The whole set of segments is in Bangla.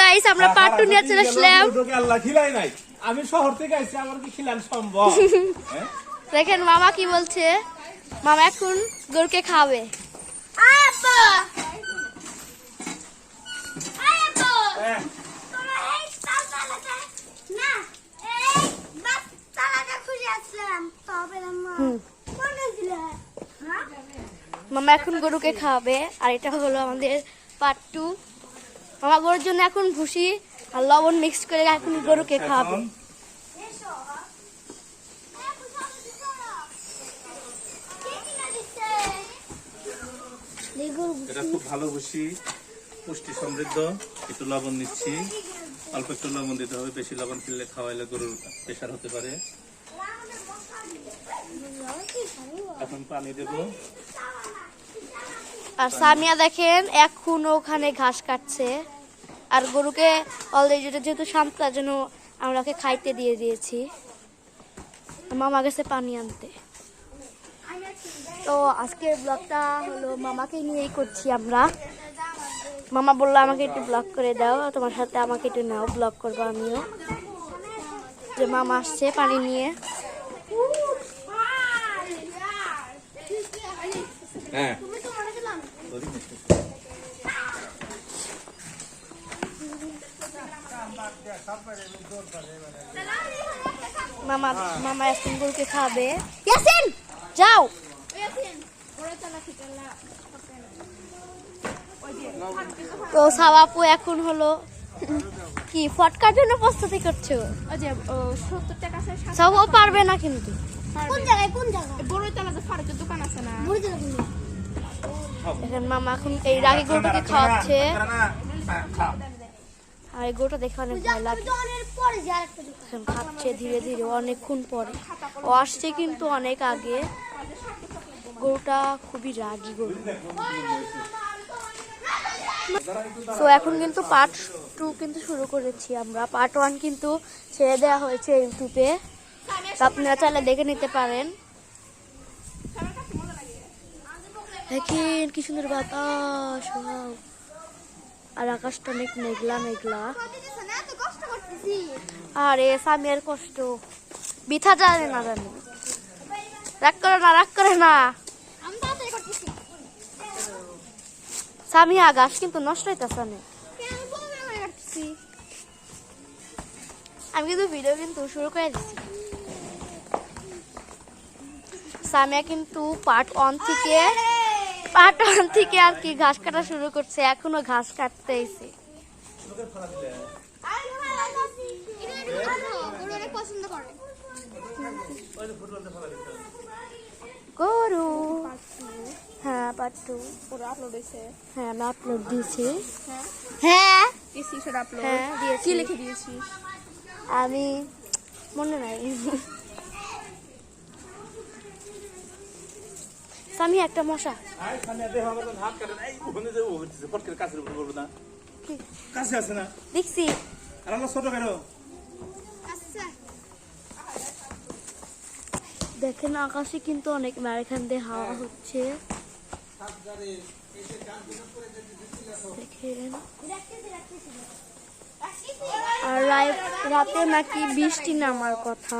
গাইস আমরা পার্ট 2 নিয়ে চলে আসলাম। আল্লাহ খিলাই নাই, আমি শহর থেকে আইছি, আমার কি খিলান সম্ভব? দেখেন মামা কি বলছে, মামা এখন গরুকে খাবে। আব্বা আব্বা তোমরা এই তালাটা না এই বাস তালাটা খুলে আসলাম তবে মামা কোন দিল? মামা এখন গরুকে খাবে আর এটা হলো আমাদের পার্ট 2। মামা গরুর জন্য এখন ভুসি আর লবণ মিক্স করে এখন গরুকে খাবে। এটা খুব ভালো ভুসি, পুষ্টি সমৃদ্ধ। একটু লবণ নিচ্ছি, অল্প একটু লবণ দিতে হবে, বেশি লবণ খেলে খাওয়াইলে গরুর প্রেশার হতে পারে। এখন পানি দেবো। আর সামিয়া দেখেন এখন ওখানে ঘাস কাটছে আর গরুকে অলরেডি যেহেতু শান্ত তার জন্য আমরা ওকে খাইতে দিয়ে দিয়েছি। মামা গেছে পানি আনতে। তো আজকের ব্লগটা হলো মামাকে নিয়েই করছি আমরা। মামা বললো আমাকে একটু ব্লগ করে দাও, তোমার সাথে আমাকে একটু নাও, ব্লগ করবো আমিও। যে মামা আসছে পানি নিয়ে। হ্যাঁ মামা মামা এখন গরুকে খাবে। ইয়াসিন যাও। তো সাবাপু এখন হলো কি ফটকার জন্য প্রস্তুতি করছো? সব পারবে না কিন্তু। কোন জায়গায় বড় তলাতে ফারুকের দোকান আছে না? এখন মামা এখন এই রাগী গরুটাকে খাওয়াচ্ছে। আর এই গরুটা দেখে অনেক ভয় লাগে। এখন খাচ্ছে ধীরে ধীরে অনেকক্ষণ পরে। ও আসছে কিন্তু অনেক আগে। গরুটা খুবই রাগী গরু। তো এখন কিন্তু পার্ট 2 কিন্তু শুরু করেছি আমরা। পার্ট 1 কিন্তু ছেড়ে দেওয়া হয়েছে ইউটিউবে, আপনারা চাইলে দেখে নিতে পারেন। দেখেন কি সুন্দর বাতাস, আর আকাশটা অনেক মেঘলা মেঘলা। আরে সামিয়ার কষ্ট বিথা জানে না, জানি রাগ করে না, রাগ করে না। সামিয়া গাছ কিন্তু নষ্ট হইতেছে না। আমি কিন্তু ভিডিও কিন্তু শুরু করে দিচ্ছি। সামিয়া কিন্তু পার্ট 1 থেকে আর কি ঘাস কাটা শুরু করছে, এখনো ঘাস কাটতেইছে। গরু হ্যাঁ পার্ট 2 পুরো আপলোড হয়েছে। হ্যাঁ আমি আপলোড দিয়েছি। হ্যাঁ দিয়েছি। কি লিখে দিয়েছিস? আমি মনে নাই। সামি একটা মশা দেখছি। দেখেন আকাশে কিন্তু অনেক এখান দিয়ে হাওয়া হচ্ছে। দেখেন আর রাতে নাকি বৃষ্টি নামার কথা।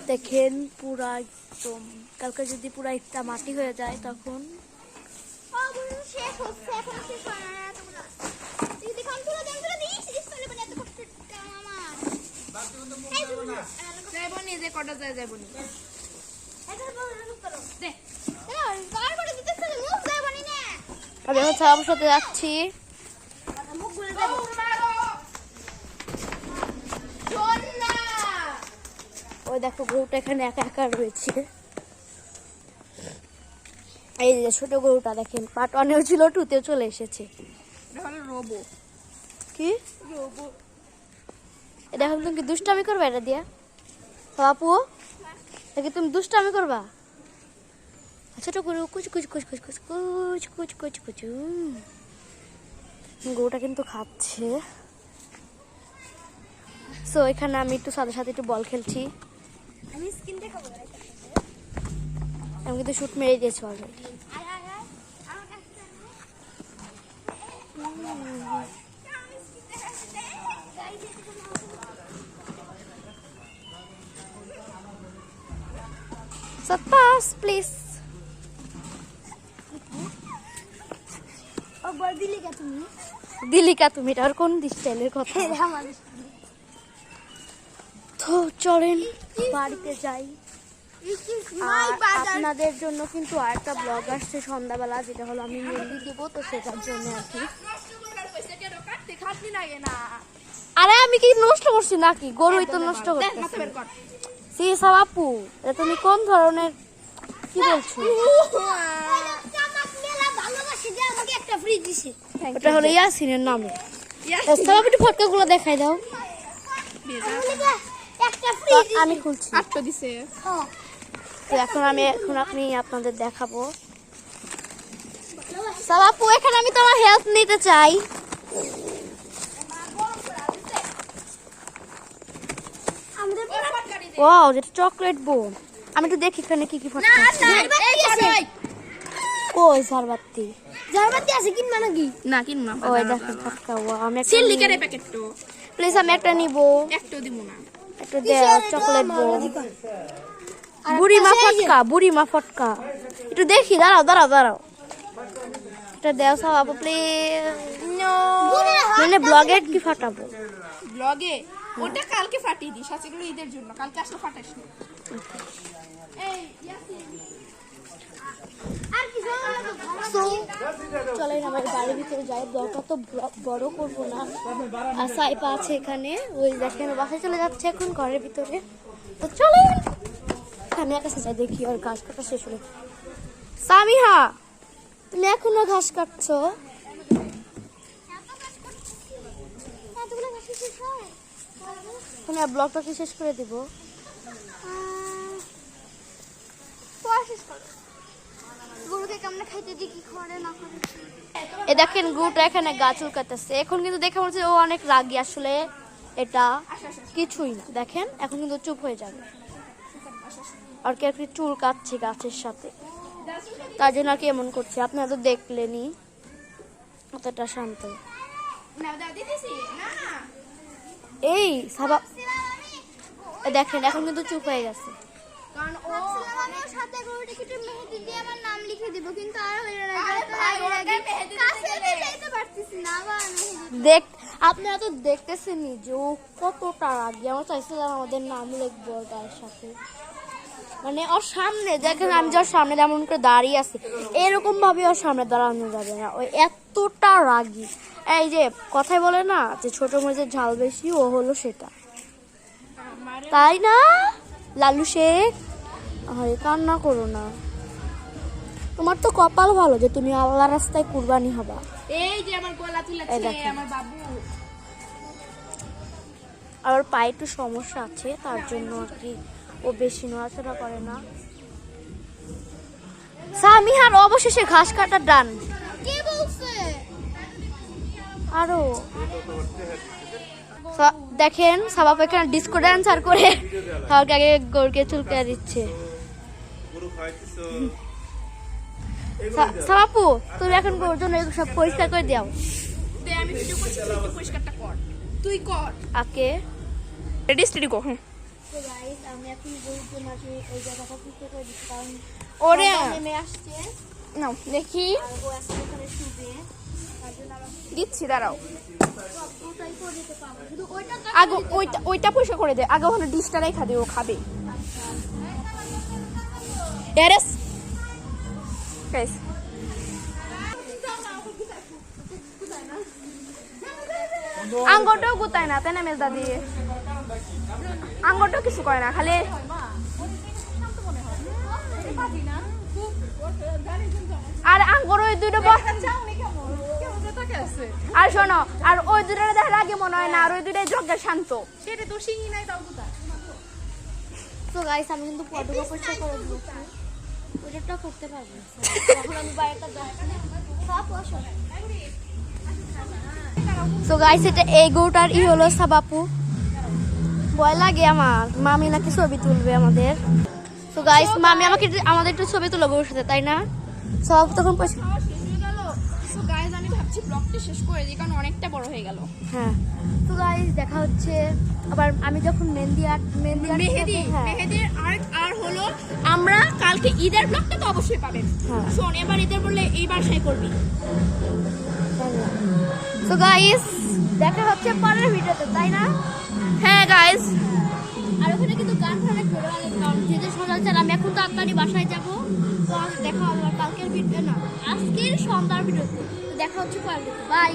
দেখেন পুরা একদম, কালকে যদি পুরা একটা মাটি হয়ে যায় তখন। আমি হচ্ছে আমার সাথে যাচ্ছি। ওই দেখো গরুটা এখানে একা একা রয়েছে। এই যে ছোট গরুটা দেখেন পার্ট 1 ছিল, 2 চলে এসেছে। কি এটা এখন তুমি কি দুষ্টামি করবা? এটা দিয়া বাপু দেখি তুমি দুষ্টামি করবা। ছোট গরু কুচ কুচ কুচ কুচ কুচ কুচ কুচ কুচ কুচ। গরুটা কিন্তু খাচ্ছে। সো এখানে আমি একটু সাথে সাথে একটু বল খেলছি। আমি কিন্তু শুট মেরে দিয়েছি অলরেডি। सत्तास प्लीज একবার দিলে কে তুমি दिल्ली का তুমি এটা আর কোন স্টাইলের কথা আমাদের তো চলেন বাড়িতে যাই মাই আর বাজার আপনাদের জন্য কিন্তু আরেকটা ব্লগ আসছে সন্ধ্যাবেলা, যেটা হলো আমি মেহেন্দি দেবো, তো সেটার জন্য আর কি। আরে আমি কি নষ্ট করছি নাকি? গরুই তো নষ্ট করতেছি। সি সাবাপু, এটা তুমি কোন ধরনের কি বলছো? জামাত মেলা ভালোবাসে যে আমাকে একটা ফ্রি দিছে ওটা হলো ইয়াসিনের নামে। সাবাপু একটু ফটকাগুলো দেখাই দাও। একটা ফ্রি তো আমি খুলছি। আটটা দিছে তো এখন আপনি আপনাদের দেখাবো। সাবাপু এখানে আমি তোমার হেল্প নিতে চাই। আমাদের ওয়াও, যেটা চকলেট বোম। আমি একটু দেখি এখানে কি কি ফটকা আছে। কই ঝাড়বাতি? জারবাতি আছে কিনবা নাকি না কিন না ওই দেখো ফটকা। ওয়াও, আমি একটা সিল্লিকের প্যাকেট তো প্লিজ আমি একটা নিব। একটাও দিব না একটু দাও চকলেট বোম। বুড়িমা ফটকা, বুড়িমা ফটকা। একটু দেখি, দাঁড়াও দাঁড়াও দাঁড়াও। এটা দাও সাবাপু প্লিজ। মানে ব্লগে কি ফাটাবো? ব্লগে ওটা কালকে ফাটিয়ে দিস, সেগুলো ঈদের জন্য, কালকে আসলে ফাটাস না। এই আর কি So, চলেন আমার বাড়ির ভিতরে যাই। ব্লগটা তো বড় করবো না। আর সাইপা আছে এখানে, ওই দেখেন বাসায় চলে যাচ্ছে এখন ঘরের ভিতরে। তো চলেন আমি কাছে যাই, দেখি আর ঘাস কাটা শেষ হলো। সামিহা, তুমি এখনো ঘাস কাটছো? এতগুলো গাছ শেষ হয় তুমি ব্লগটা কি শেষ করে দিব? পড়া শেষ করো গরুকে কেমন খাইতে দিই কি করে না করে এ দেখেন গুটা এখানে গাছ উল্কাতেছে। এখন কিন্তু দেখে মনে হচ্ছে ও অনেক রাগী, আসলে এটা কিছুই না। দেখেন এখন কিন্তু চুপ হয়ে যাবে। আর কি একটু চুল কাটছে গাছের সাথে, তার জন্য আর কি এমন করছে। আপনারা তো দেখলেনি অতটা শান্ত। না দাও দিতেছি না না এই সাবা, এ দেখেন এখন কিন্তু চুপ হয়ে গেছে। কারণ ও আমি ওর সাথে গরুটা কেটে মেহেদি দিয়ে আমার নাম লিখে দিব কিন্তু আর হইল না আরে ভাই, ওর গায়ে মেহেদি দিতে কাছে গেলে। যেতে পারতেছি না আবার মেহেদি দেখ, আপনারা তো দেখতেছেনই যে ও কতটা রাগী। আমার চাইছিলাম আমাদের নাম লিখবো ওর গায়ের সাথে, মানে ওর সামনে দেখেন আমি যার সামনে যেমন করে দাঁড়িয়ে আছি এরকম ভাবে ওর সামনে দাঁড়ানো যাবে না, ওই এতটা রাগী। এই যে কথাই বলে না যে ছোট মরিচের ঝাল বেশি, ও হলো সেটা, তাই না লালু শেখ? আরে কান্না করো না, তোমার তো কপাল ভালো যে তুমি আল্লাহ রাস্তায় কুরবানি হবা। এই যে আমার গলা এই তুলেছে দেখেন। আমার বাবু। আর ওর পায়ে একটু সমস্যা আছে, তার জন্য আর কি ও বেশি নড়াচড়া করে না। সামিহার অবশেষে ঘাস কাটার ডান। কে বলছে আরো দেখেন সাবাপ এখানে ডিস্কো ডান্সার করে সবাইকে আগে গরুকে চুলকে দিচ্ছে। গরু খাইতেছো? সাবাপু তুমি এখন গরুর জন্য এগুলো সব পরিষ্কার করে দাও। দে আমি ভিডিও করছি, তুই একটু পরিষ্কারটা কর, তুই কর। আকে রেডি স্টেডি গো। হ্যাঁ তো গাইস আমি এখন গরুর জন্য ওই জায়গাটা পরিষ্কার করে দিচ্ছি, কারণ ওরে নেমে আসছে নাও দেখি আর ও এখন এখানে শুবে, তার জন্য আমার দিচ্ছি, দাঁড়াও। সবটাই করে দিতে পারবো, শুধু ওইটা আগে ওইটা পরিষ্কার করে দে, আগে ওখানে ডিশটা রেখা দে, ও খাবে। এরেস গাইস আঙ্গটাও গুতায় না, তাই না মেজদা দিয়ে? আঙ্গটাও কিছু করে না, খালি আর আঙ্গর ওই দুটো আর শোনো, আর ওই দুটো দেখার আগে মনে হয় না, আর ওই দুটাই যজ্ঞের শান্ত। সেটা তো শিঙি নাই, তাও গুতা। তো গাইস আমি কিন্তু পটকা পরিষ্কার করে দিয়েছি, ওইটা করতে পারবো না। এখন আমি বাইরেটা যাচ্ছি সব বসো। তো গাইস এটা এই গরুটার হলো সাবাপু। ভয় লাগে আমার, মামি নাকি ছবি তুলবে আমাদের। তো গাইস মামি আমাদের একটু ছবি তুলো গরুর সাথে, তাই না? সব তখন পয়সা তো গাইস আমি আমি ভাবছি ব্লগটা শেষ করে দিই, কারণ অনেকটা বড় হয়ে গেল। হ্যাঁ, তো গাইস দেখা হচ্ছে আবার আমি যখন মেহেদি মেহেদির আর হলো আমরা কালকে ঈদের ব্লগটা তো অবশ্যই পাবেন। হ্যাঁ। শোন, এবার ঈদের বললে এই বাসায় করবি। তো গাইস দেখা হচ্ছে পরের ভিডিওতে, তাই না? হ্যাঁ গাইস, আর ওখানে কিন্তু গান অনেক ভালো লাগে, কারণ যেহেতু সকাল আমি এখন তাড়াতাড়ি বাসায় যাবো। তো দেখা হবে কালকের ভিডিও না, আজকের সন্ধ্যার ভিডিওতে। তো দেখা হচ্ছে পরের ভিডিওতে, বাই।